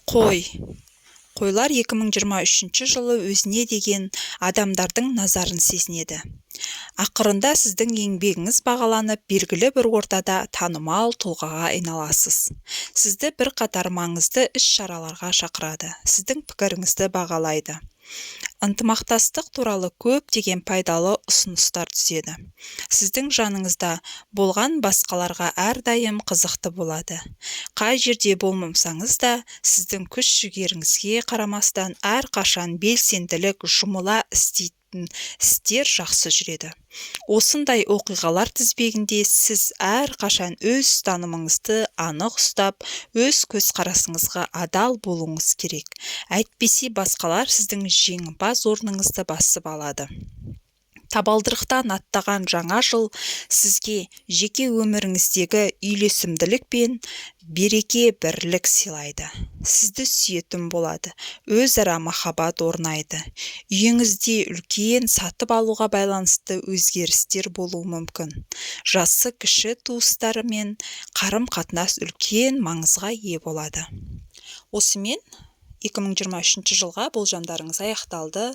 Қойлар 2023 жылы өзіне деген адамдардың назарын сезінеді. Ақырында сіздің еңбегіңіз бағаланып, белгілі бір ортада танымал тұлғаға айналасыз. Сізді бір қатар маңызды іс-шараларға шақырады, сіздің пікіріңізді бағалайды. Ынтымақтастық туралы көптеген пайдалы ұсыныстар түседі. Сіздің жаныңызда болған басқаларға әрдайым қызықты болады. Қай жерде болмасаңыз да, сіздің күш-жігеріңізге қарамастан әрқашан белсенділік, жұмыла істейтін істер жақсы жүреді. Осындай оқиғалар тізбегінде сіз әрқашан өз ұстанымыңызды анық ұстап, өз көзқарасыңызға адал болуыңыз керек. Әйтпесе басқалар сіздің жеңімпаз орныңызды басып алады. Табалдырықтан аттаған жаңа жыл сізге жеке өміріңіздегі үйлесімділік пен береке бірлік сыйлайды. Сізді сүйетін болады, өзара махаббат орнайды. Үйіңізде үлкен сатып алуға байланысты өзгерістер болуы мүмкін. Жасы кіші туыстарымен қарым-қатынас үлкен маңызға ие болады. Осымен 2023 жылға болжамдарыңыз аяқталды.